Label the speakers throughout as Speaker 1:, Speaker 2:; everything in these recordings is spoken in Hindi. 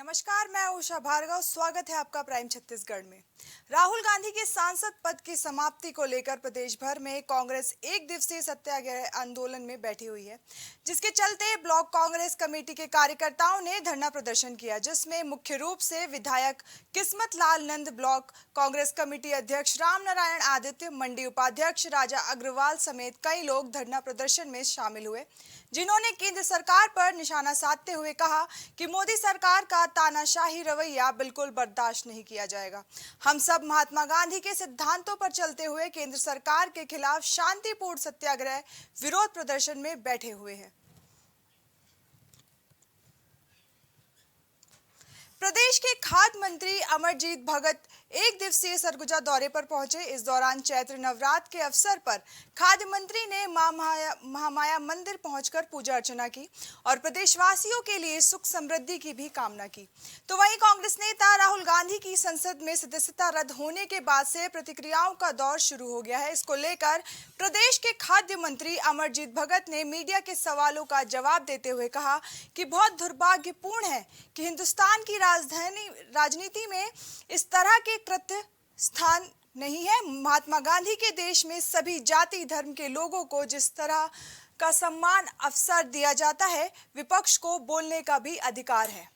Speaker 1: नमस्कार, मैं उषा भार्गव। स्वागत है आपका प्राइम छत्तीसगढ़ में। राहुल गांधी के सांसद पद की समाप्ति को लेकर प्रदेश भर में कांग्रेस एक दिवसीय सत्याग्रह आंदोलन में बैठी हुई है, जिसके चलते ब्लॉक कांग्रेस कमेटी के कार्यकर्ताओं ने धरना प्रदर्शन किया, जिसमें मुख्य रूप से विधायक किस्मत लाल नंद, ब्लॉक कांग्रेस कमेटी अध्यक्ष राम नारायण आदित्य, मंडी उपाध्यक्ष राजा अग्रवाल समेत कई लोग धरना प्रदर्शन में शामिल हुए, जिन्होंने केंद्र सरकार पर निशाना साधते हुए कहा कि मोदी सरकार का तानाशाही रवैया बिल्कुल बर्दाश्त नहीं किया जाएगा। हम सब महात्मा गांधी के सिद्धांतों पर चलते हुए केंद्र सरकार के खिलाफ शांतिपूर्ण सत्याग्रह विरोध प्रदर्शन में बैठे हुए हैं। प्रदेश के खाद्य मंत्री अमरजीत भगत एक दिवसीय सरगुजा दौरे पर पहुंचे। इस दौरान चैत्र नवरात्र के अवसर पर खाद्य मंत्री ने मां महामाया मंदिर पहुंचकर पूजा अर्चना की और प्रदेशवासियों के लिए सुख समृद्धि की भी कामना की। तो वहीं कांग्रेस नेता राहुल गांधी की संसद में सदस्यता रद्द होने के बाद से प्रतिक्रियाओं का दौर शुरू हो गया है। इसको लेकर प्रदेश के खाद्य मंत्री अमरजीत भगत ने मीडिया के सवालों का जवाब देते हुए कहा कि बहुत दुर्भाग्यपूर्ण है कि हिंदुस्तान की राजनीति में इस तरह के कृत्य स्थान नहीं है। महात्मा गांधी के देश में सभी जाति धर्म के लोगों को जिस तरह का सम्मान अवसर दिया जाता है, विपक्ष को बोलने का भी अधिकार है।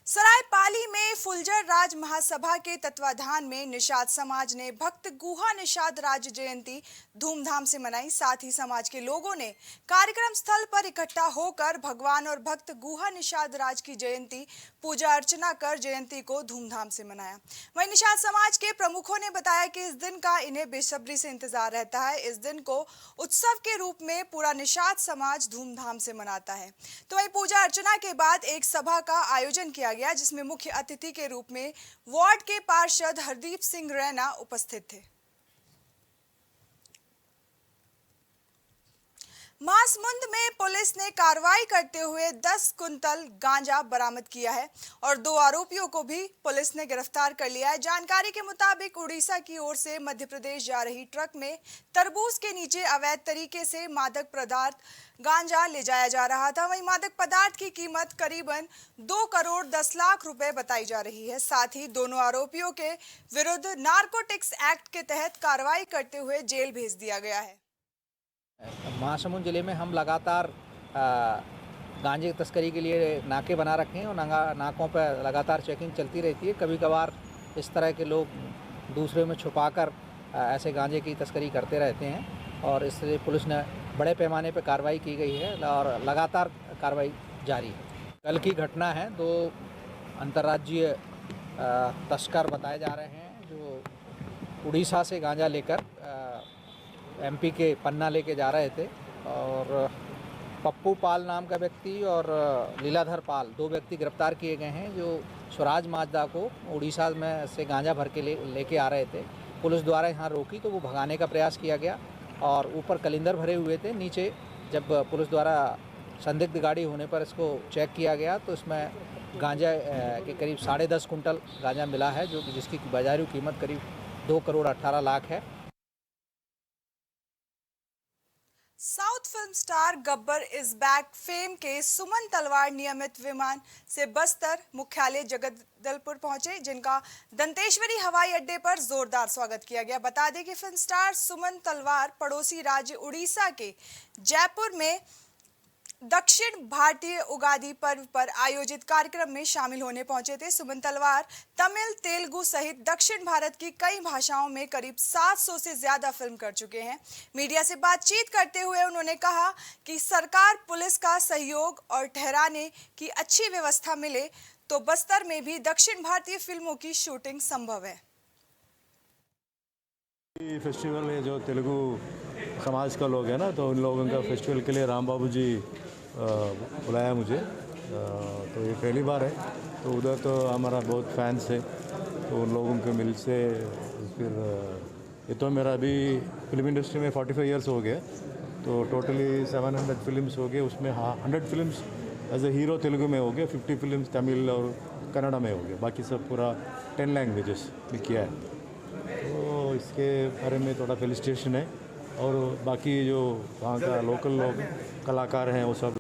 Speaker 1: सरायपाली में फुलझर राज महासभा के तत्वाधान में निषाद समाज ने भक्त गुहा निषाद राज जयंती धूमधाम से मनाई। साथ ही समाज के लोगों ने कार्यक्रम स्थल पर इकट्ठा होकर भगवान और भक्त गुहा निषाद राज की जयंती पूजा अर्चना कर जयंती को धूमधाम से मनाया। वहीं निषाद समाज के प्रमुखों ने बताया कि इस दिन का इन्हें बेसब्री से इंतजार रहता है। इस दिन को उत्सव के रूप में पूरा निषाद समाज धूमधाम से मनाता है। तो वहीं पूजा अर्चना के बाद एक सभा का आयोजन किया गया, जिसमें मुख्य अतिथि के रूप में वार्ड के पार्षद हरदीप सिंह रैना उपस्थित थे। महासमुंद में पुलिस ने कार्रवाई करते हुए 10 कुंतल गांजा बरामद किया है और 2 आरोपियों को भी पुलिस ने गिरफ्तार कर लिया है। जानकारी के मुताबिक उड़ीसा की ओर से मध्य प्रदेश जा रही ट्रक में तरबूज के नीचे अवैध तरीके से मादक पदार्थ गांजा ले जाया जा रहा था। वहीं मादक पदार्थ की कीमत करीबन 2 करोड़ 10 लाख रुपए बताई जा रही है। साथ ही दोनों आरोपियों के विरुद्ध नारकोटिक्स एक्ट के तहत कार्रवाई करते हुए जेल भेज दिया गया है।
Speaker 2: महासमुंद ज़िले में हम लगातार गांजे की तस्करी के लिए नाके बना रखे हैं और नाकों पर लगातार चेकिंग चलती रहती है। कभी कभार इस तरह के लोग दूसरे में छुपाकर ऐसे गांजे की तस्करी करते रहते हैं और इससे पुलिस ने बड़े पैमाने पर कार्रवाई की गई है और लगातार कार्रवाई जारी है। कल की घटना है, 2 अंतर्राज्यीय तस्कर बताए जा रहे हैं जो उड़ीसा से गांजा लेकर एमपी के पन्ना लेके जा रहे थे और पप्पू पाल नाम का व्यक्ति और लीलाधर पाल 2 व्यक्ति गिरफ्तार किए गए हैं, जो स्वराज माजदा को उड़ीसा में से गांजा भर के लेके आ रहे थे। पुलिस द्वारा यहाँ रोकी तो वो भगाने का प्रयास किया गया और ऊपर कलिंदर भरे हुए थे। नीचे जब पुलिस द्वारा संदिग्ध गाड़ी होने पर इसको चेक किया गया तो इसमें गांजा के करीब 10.5 कुंटल गांजा मिला है, जो जिसकी बाजारू कीमत करीब 2 करोड़ 18 लाख है।
Speaker 1: South film star Gabbar is back fame के सुमन तलवार नियमित विमान से बस्तर मुख्यालय जगदलपुर पहुंचे, जिनका दंतेश्वरी हवाई अड्डे पर जोरदार स्वागत किया गया। बता दें कि फिल्म स्टार सुमन तलवार पड़ोसी राज्य उड़ीसा के जयपुर में दक्षिण भारतीय उगादी पर्व पर आयोजित कार्यक्रम में शामिल होने पहुंचे थे। सुमन तलवार तमिल, तेलुगु सहित दक्षिण भारत की कई भाषाओं में करीब 700 से ज्यादा फिल्म कर चुके हैं। मीडिया से बातचीत करते हुए उन्होंने कहा कि सरकार पुलिस का सहयोग और ठहराने की अच्छी व्यवस्था मिले तो बस्तर में भी दक्षिण भारतीय फिल्मों की शूटिंग संभव है।
Speaker 3: फेस्टिवल है जो तेलुगु समाज का लोग है ना, तो उन लोगों का फेस्टिवल के लिए राम बाबू जी बुलाया मुझे। तो ये पहली बार है, तो उधर तो हमारा बहुत फैंस है, तो उन लोगों के मिल से फिर ये तो मेरा अभी फिल्म इंडस्ट्री में 45 इयर्स हो गए, तो टोटली 700 फिल्म्स हो गए। उसमें 100 films as a hero Telugu में हो गए, 50 फिल्म्स तमिल और कन्नड़ा में हो गए, बाकी सब पूरा 10 लैंग्वेजेस में किया है। तो इसके बारे में थोड़ा फेलिसिटेशन है और बाकी जो वहाँ का लोकल लोग कलाकार हैं वो सब।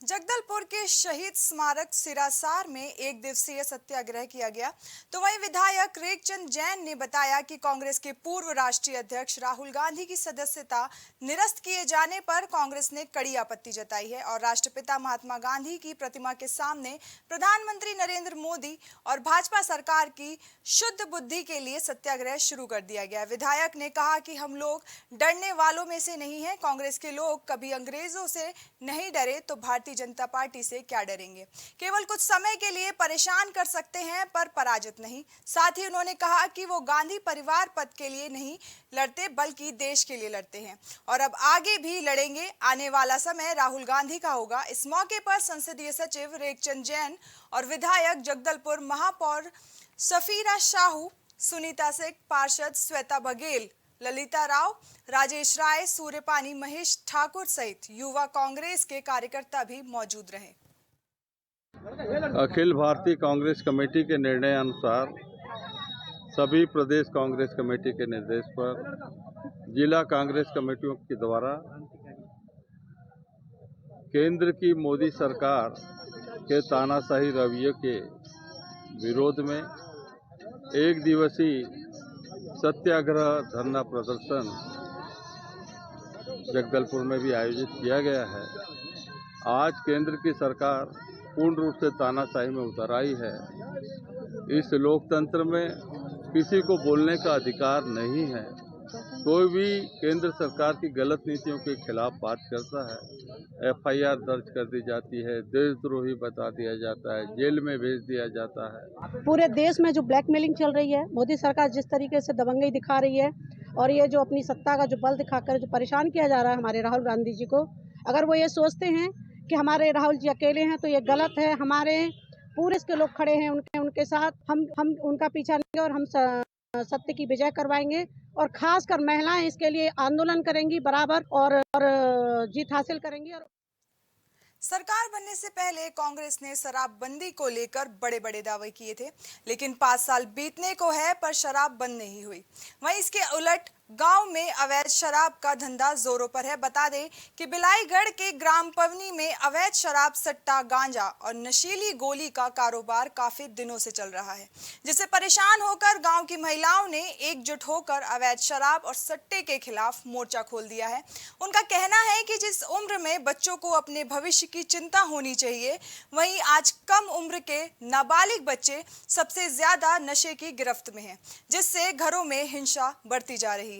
Speaker 1: जगदलपुर के शहीद स्मारक सिरासार में एक दिवसीय सत्याग्रह किया गया। तो वहीं विधायक रेखचंद जैन ने बताया कि कांग्रेस के पूर्व राष्ट्रीय अध्यक्ष राहुल गांधी की सदस्यता निरस्त किए जाने पर कांग्रेस ने कड़ी आपत्ति जताई है और राष्ट्रपिता महात्मा गांधी की प्रतिमा के सामने प्रधानमंत्री नरेंद्र मोदी और भाजपा सरकार की शुद्ध बुद्धि के लिए सत्याग्रह शुरू कर दिया गया। विधायक ने कहा कि हम लोग डरने वालों में से नहीं है। कांग्रेस के लोग कभी अंग्रेजों से नहीं डरे तो भारतीय जनता पार्टी से क्या डरेंगे। केवल कुछ समय के लिए परेशान कर सकते हैं पर पराजित नहीं। साथ ही उन्होंने कहा कि वो गांधी परिवार पद के लिए नहीं लड़ते बल्कि देश के लिए लड़ते हैं और अब आगे भी लड़ेंगे। आने वाला समय राहुल गांधी का होगा। इस मौके पर संसदीय सचिव रेखचंद जैन और विधायक जगदलपुर महापौर सफीरा साहू, सुनीता सिंह, पार्षद श्वेता बघेल, ललिता राव, राजेश राय, सूर्यपानी, महेश ठाकुर सहित युवा कांग्रेस के कार्यकर्ता भी मौजूद रहे।
Speaker 4: अखिल भारतीय कांग्रेस कमेटी के निर्णय अनुसार सभी प्रदेश कांग्रेस कमेटी के निर्देश पर जिला कांग्रेस कमेटियों के द्वारा केंद्र की मोदी सरकार के तानाशाही रवैये के विरोध में एक दिवसीय सत्याग्रह धरना प्रदर्शन जगदलपुर में भी आयोजित किया गया है। आज केंद्र की सरकार पूर्ण रूप से तानाशाही में उतर आई है। इस लोकतंत्र में किसी को बोलने का अधिकार नहीं है। कोई भी केंद्र सरकार की गलत नीतियों के खिलाफ बात करता है, FIR दर्ज कर दी जाती है, देशद्रोही बता दिया जाता है, जेल में भेज दिया जाता है।
Speaker 5: पूरे देश में जो ब्लैकमेलिंग चल रही है, मोदी सरकार जिस तरीके से दबंगई दिखा रही है और ये जो अपनी सत्ता का जो बल दिखाकर जो परेशान किया जा रहा है हमारे राहुल गांधी जी को, अगर वो ये सोचते हैं कि हमारे राहुल जी अकेले हैं तो ये गलत है। हमारे पूरे के लोग खड़े हैं उनके साथ, हम उनका पीछा नहीं और हम सत्य की विजय करवाएंगे और खासकर महिलाएं इसके लिए आंदोलन करेंगी बराबर और जीत हासिल करेंगी। और
Speaker 1: सरकार बनने से पहले कांग्रेस ने शराबबंदी को लेकर बड़े बड़े दावे किए थे, लेकिन 5 साल बीतने को है पर शराब बंद नहीं हुई। वहीं इसके उलट गांव में अवैध शराब का धंधा जोरों पर है। बता दें कि बिलाईगढ़ के ग्राम पवनी में अवैध शराब, सट्टा, गांजा और नशीली गोली का कारोबार काफी दिनों से चल रहा है, जिससे परेशान होकर गांव की महिलाओं ने एकजुट होकर अवैध शराब और सट्टे के खिलाफ मोर्चा खोल दिया है। उनका कहना है कि जिस उम्र में बच्चों को अपने भविष्य की चिंता होनी चाहिए, वहीं आज कम उम्र के नाबालिग बच्चे सबसे ज्यादा नशे की गिरफ्त में हैं, जिससे घरों में हिंसा बढ़ती जा रही है।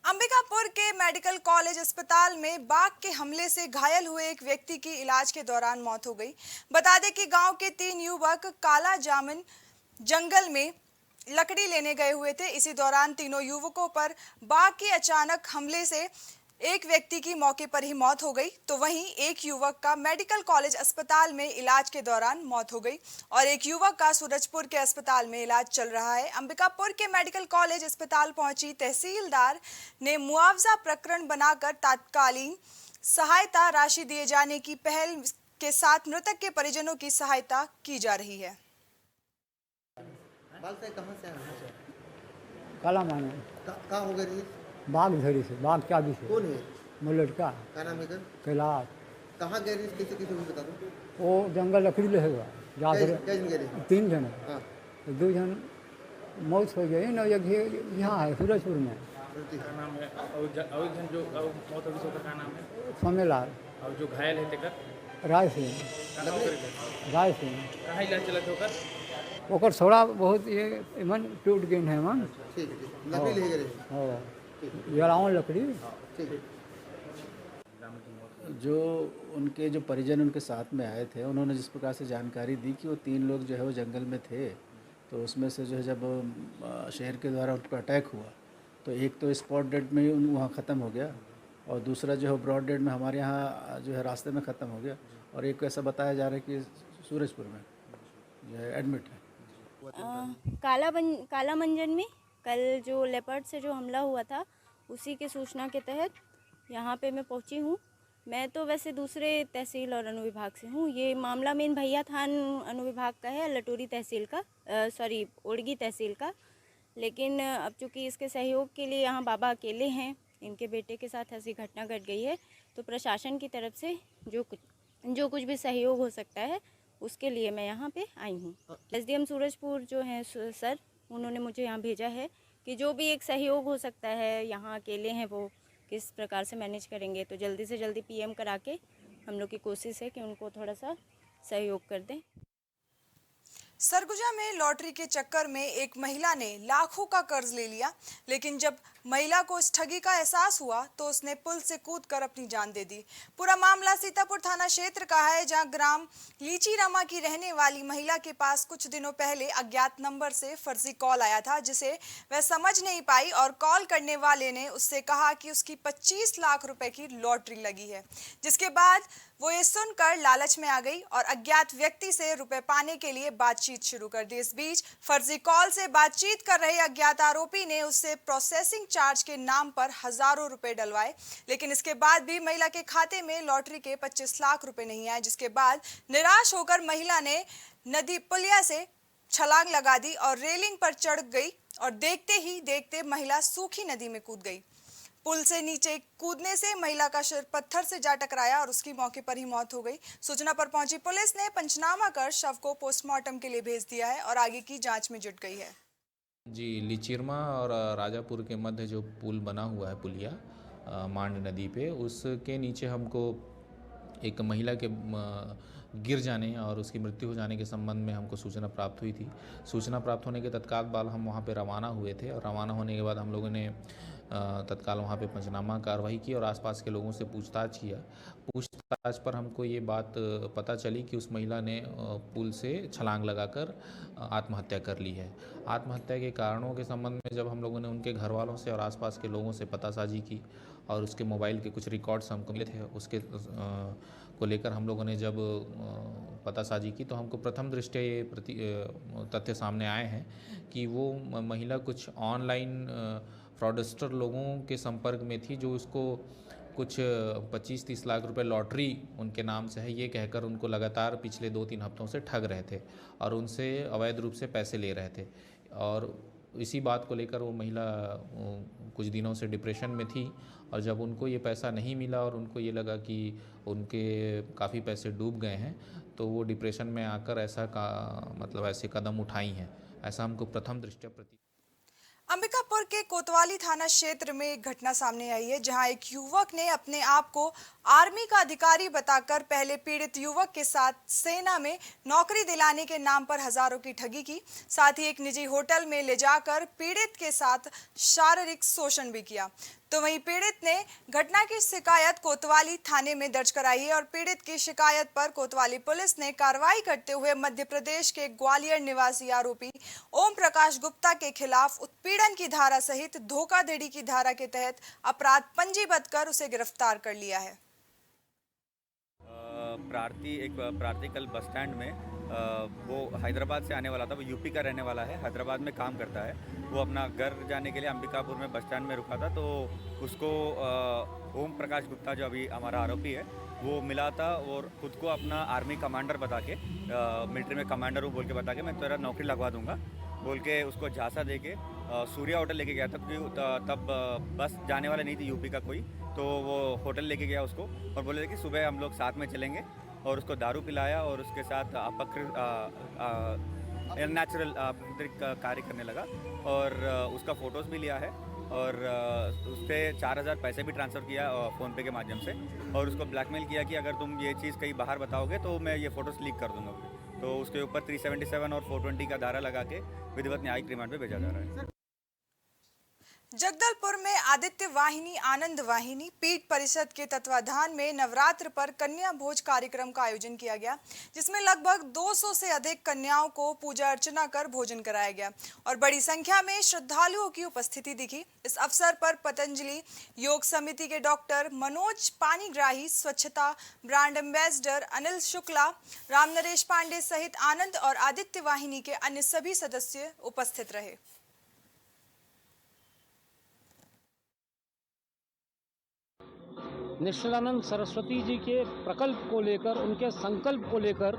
Speaker 1: अंबिकापुर के मेडिकल कॉलेज अस्पताल में बाघ के हमले से घायल हुए एक व्यक्ति की इलाज के दौरान मौत हो गई। बता दें कि गांव के 3 युवक काला जामुन जंगल में लकड़ी लेने गए हुए थे। इसी दौरान तीनों युवकों पर बाघ के अचानक हमले से एक व्यक्ति की मौके पर ही मौत हो गई, तो वहीं एक युवक का मेडिकल कॉलेज अस्पताल में इलाज के दौरान मौत हो गई और एक युवक का सूरजपुर के अस्पताल में इलाज चल रहा है। अंबिकापुर के मेडिकल कॉलेज अस्पताल पहुंची तहसीलदार ने मुआवजा प्रकरण बनाकर तात्कालीन सहायता राशि दिए जाने की पहल के साथ मृतक के परिजनों की सहायता की जा रही है।
Speaker 6: कहाँ से आए?
Speaker 7: काला मांगे
Speaker 6: कहाँ हो गए?
Speaker 7: बाघ धरी से, बाघ क्या भी से
Speaker 6: कौन है?
Speaker 7: वो लड़का
Speaker 6: क्या नाम है?
Speaker 7: कैलाश।
Speaker 6: कहाँ गए? किसे किसे भी बता दो।
Speaker 7: वो जंगल लकड़ी लेगा जा कर
Speaker 6: कैसे गए?
Speaker 7: 3 जन,
Speaker 6: हाँ
Speaker 7: 2 जन मौत हो गई ना। यहाँ है सूरजपुर में।
Speaker 8: क्या नाम है? और जन जो मौत होगी उसका क्या नाम है?
Speaker 7: सोमेलाल।
Speaker 8: और जो घायल है तेकर
Speaker 7: राय सिंह, राय सिंह
Speaker 8: कहाँ इलाज चलत होकर?
Speaker 7: ओकर थोड़ा बहुत ये मन टूट गई है मन।
Speaker 6: ठीक है, लकड़ी ले गए।
Speaker 7: हाँ जलाओ लकड़ी।
Speaker 6: ठीक है।
Speaker 9: जो उनके जो परिजन उनके साथ में आए थे, उन्होंने जिस प्रकार से जानकारी दी कि वो 3 लोग जो है वो जंगल में थे, तो उसमें से जो है जब शहर के द्वारा उन पर अटैक हुआ तो एक तो स्पॉट डेड में ही वहाँ ख़त्म हो गया और दूसरा जो है ब्रॉड डेड में हमारे यहाँ जो है रास्ते में ख़त्म हो गया और एक ऐसा बताया जा रहा है कि सूरजपुर में जो है एडमिट है।
Speaker 10: काला मंजन में कल जो लेपर्ड से जो हमला हुआ था, उसी के सूचना के तहत यहाँ पे मैं पहुँची हूँ। मैं तो वैसे दूसरे तहसील और अनुविभाग से हूँ। ये मामला मेन भैया थान अनुविभाग का है, लटोरी तहसील का, सॉरी ओड़गी तहसील का। लेकिन अब चूँकि इसके सहयोग के लिए यहाँ बाबा अकेले हैं, इनके बेटे के साथ ऐसी घटना घट गई है, तो प्रशासन की तरफ से जो कुछ भी सहयोग हो सकता है उसके लिए मैं यहाँ पे आई हूँ। एसडीएम सूरजपुर जो हैं सर, उन्होंने मुझे यहाँ भेजा है कि जो भी एक सहयोग हो सकता है, यहाँ अकेले हैं वो किस प्रकार से मैनेज करेंगे, तो जल्दी से जल्दी पीएम करा के हम लोग की कोशिश है कि उनको थोड़ा सा सहयोग कर दें।
Speaker 1: सरगुजा में लॉटरी के चक्कर में एक महिला ने लाखों का कर्ज ले लिया, लेकिन जब महिला को इस ठगी का एहसास हुआ तो उसने पुल से कूदकर अपनी जान दे दी। पूरा मामला सीतापुर थाना क्षेत्र का है, जहां ग्राम लीची रमा की रहने वाली महिला के पास कुछ दिनों पहले अज्ञात नंबर से फर्जी कॉल आया था, जिसे वह समझ नहीं पाई और कॉल करने वाले ने उससे कहा कि उसकी 25 लाख रुपए की लॉटरी लगी है, जिसके बाद वो ये सुनकर लालच में आ गई और अज्ञात व्यक्ति से रुपए पाने के लिए बातचीत शुरू कर दी। इस बीच फर्जी कॉल से बातचीत कर रहे अज्ञात आरोपी ने उससे प्रोसेसिंग चार्ज के नाम पर हजारों रुपए डलवाए, लेकिन इसके बाद भी महिला के खाते में लॉटरी के 25 लाख रुपए नहीं आए, जिसके बाद निराश होकर महिला ने नदी पुलिया से छलांग लगा दी और रेलिंग पर चढ़ गई और देखते ही देखते महिला सूखी नदी में कूद गई। पुल से नीचे कूदने से महिला का सिर पत्थर से जा टकराया और उसकी मौके पर ही मौत हो गई। सूचना पर पहुंची पुलिस ने पंचनामा कर शव को पोस्टमार्टम के लिए भेज दिया है और आगे की जांच में जुट गई है।
Speaker 11: जी, लीचिरमा और राजापुर के मध्य जो पुल बना हुआ है, पुलिया मांड नदी पे, उसके नीचे हमको एक महिला के गिर जाने और उसकी मृत्यु हो जाने के संबंध में हमको सूचना प्राप्त हुई थी। सूचना प्राप्त होने के तत्काल बाद हम वहाँ पे रवाना हुए थे और रवाना होने के बाद हम लोगों ने तत्काल वहाँ पे पंचनामा कार्रवाई की और आसपास के लोगों से पूछताछ किया। पूछताछ पर हमको ये बात पता चली कि उस महिला ने पुल से छलांग लगाकर आत्महत्या कर ली है। आत्महत्या के कारणों के संबंध में जब हम लोगों ने उनके घर वालों से और आसपास के लोगों से पतासाजी की और उसके मोबाइल के कुछ रिकॉर्ड्स हमको मिले थे, उसके को लेकर हम लोगों ने जब पतासाजी की तो हमको प्रथम दृष्टया ये तथ्य सामने आए हैं कि वो महिला कुछ ऑनलाइन फ्रॉडस्टर लोगों के संपर्क में थी, जो उसको कुछ 25-30 लाख रुपए लॉटरी उनके नाम से है ये कहकर उनको लगातार पिछले 2-3 हफ्तों से ठग रहे थे और उनसे अवैध रूप से पैसे ले रहे थे। और इसी बात को लेकर वो महिला कुछ दिनों से डिप्रेशन में थी और जब उनको ये पैसा नहीं मिला और उनको ये लगा कि उनके काफ़ी पैसे डूब गए हैं, तो वो डिप्रेशन में आकर ऐसे कदम उठाई हैं। ऐसा हमको प्रथम दृष्टया
Speaker 1: अंबिकापुर के कोतवाली थाना क्षेत्र में एक घटना सामने आई है, जहां एक युवक ने अपने आप को आर्मी का अधिकारी बताकर पहले पीड़ित युवक के साथ सेना में नौकरी दिलाने के नाम पर हजारों की ठगी की। साथ ही एक निजी होटल में ले जाकर पीड़ित के साथ शारीरिक शोषण भी किया। तो वहीं पीड़ित ने घटना की शिकायत कोतवाली थाने में दर्ज कराई है और पीड़ित की शिकायत पर कोतवाली पुलिस ने कार्रवाई करते हुए मध्य प्रदेश के ग्वालियर निवासी आरोपी ओम प्रकाश गुप्ता के खिलाफ उत्पीड़न की धारा सहित धोखाधड़ी की धारा के तहत अपराध पंजीबद्ध कर उसे गिरफ्तार कर लिया है।
Speaker 12: प्रार्थी कल बस स्टैंड में वो हैदराबाद से आने वाला था, वो यूपी का रहने वाला है, हैदराबाद में काम करता है। वो अपना घर जाने के लिए अंबिकापुर में बस स्टैंड में रुका था, तो उसको ओम प्रकाश गुप्ता जो अभी हमारा आरोपी है वो मिला था और खुद को अपना आर्मी कमांडर बता के, मिलिट्री में कमांडर हूँ बोल के बता के मैं तेरा नौकरी लगवा दूंगा बोल के उसको झांसा दे के सूर्या होटल लेके गया था, क्योंकि तब बस जाने वाला नहीं थी यूपी का कोई, तो वो होटल लेके गया उसको और बोले कि सुबह हम लोग साथ में चलेंगे और उसको दारू पिलाया और उसके साथ नेचुरल कार्य करने लगा और उसका फ़ोटोज़ भी लिया है और उस पर 4000 पैसे भी ट्रांसफ़र किया फ़ोनपे के माध्यम से और उसको ब्लैकमेल किया कि अगर तुम ये चीज़ कहीं बाहर बताओगे तो मैं ये फ़ोटोज़ लीक कर दूंगा। तो उसके ऊपर 377 और 420 का धारा लगा के विधिवत न्यायिक रिमांड पे भेजा जा रहा है।
Speaker 1: जगदलपुर में आदित्य वाहिनी आनंद वाहिनी पीठ परिषद के तत्वाधान में नवरात्र पर कन्या भोज कार्यक्रम का आयोजन किया गया, जिसमें लगभग 200 से अधिक कन्याओं को पूजा अर्चना कर भोजन कराया गया और बड़ी संख्या में श्रद्धालुओं की उपस्थिति दिखी। इस अवसर पर पतंजलि योग समिति के डॉक्टर मनोज पानीग्राही, स्वच्छता ब्रांड एम्बेसडर अनिल शुक्ला, राम नरेश पांडे सहित आनंद और आदित्य वाहिनी के अन्य सभी सदस्य उपस्थित रहे।
Speaker 7: निश्चलानंद सरस्वती जी के प्रकल्प को लेकर, उनके संकल्प को लेकर,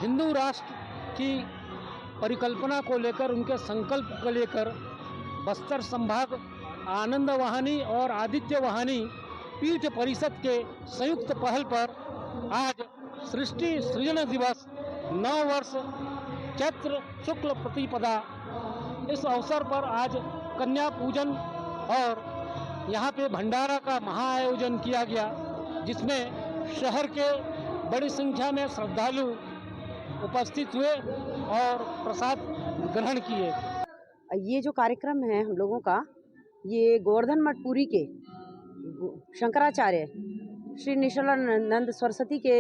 Speaker 7: हिंदू राष्ट्र की परिकल्पना को लेकर, उनके संकल्प को लेकर बस्तर संभाग आनंद वाहिनी और आदित्य वाहिनी पीठ परिषद के संयुक्त पहल पर आज सृष्टि सृजन दिवस 9 वर्ष चैत्र शुक्ल प्रतिपदा, इस अवसर पर आज कन्या पूजन और यहाँ पे भंडारा का महाआयोजन किया गया, जिसमें शहर के बड़ी संख्या में श्रद्धालु उपस्थित हुए और प्रसाद ग्रहण किए।
Speaker 5: ये जो कार्यक्रम है हम लोगों का, ये गोवर्धन मठ पुरी के शंकराचार्य श्री निश्चलानंद सरस्वती के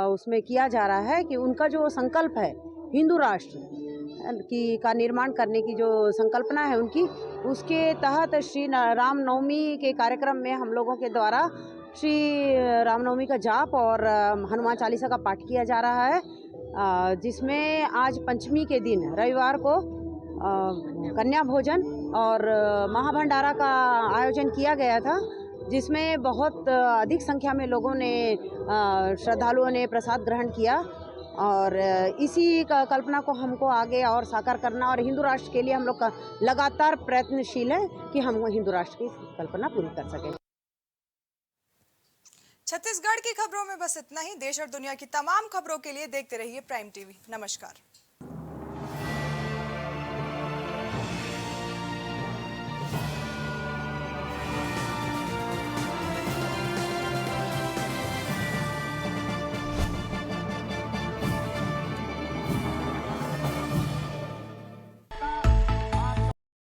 Speaker 5: उसमें किया जा रहा है कि उनका जो संकल्प है हिंदू राष्ट्र का निर्माण करने की जो संकल्पना है उनकी, उसके तहत श्री रामनवमी के कार्यक्रम में हम लोगों के द्वारा श्री रामनवमी का जाप और हनुमान चालीसा का पाठ किया जा रहा है, जिसमें आज पंचमी के दिन रविवार को कन्या भोजन और महाभंडारा का आयोजन किया गया था, जिसमें बहुत अधिक संख्या में लोगों ने श्रद्धालुओं ने प्रसाद ग्रहण किया। और इसी कल्पना को हमको आगे और साकार करना, और हिंदू राष्ट्र के लिए हम लोग का लगातार प्रयत्नशील है कि हम हिंदू राष्ट्र की कल्पना पूरी कर सकें।
Speaker 1: छत्तीसगढ़ की खबरों में बस इतना ही। देश और दुनिया की तमाम खबरों के लिए देखते रहिए प्राइम टीवी। नमस्कार।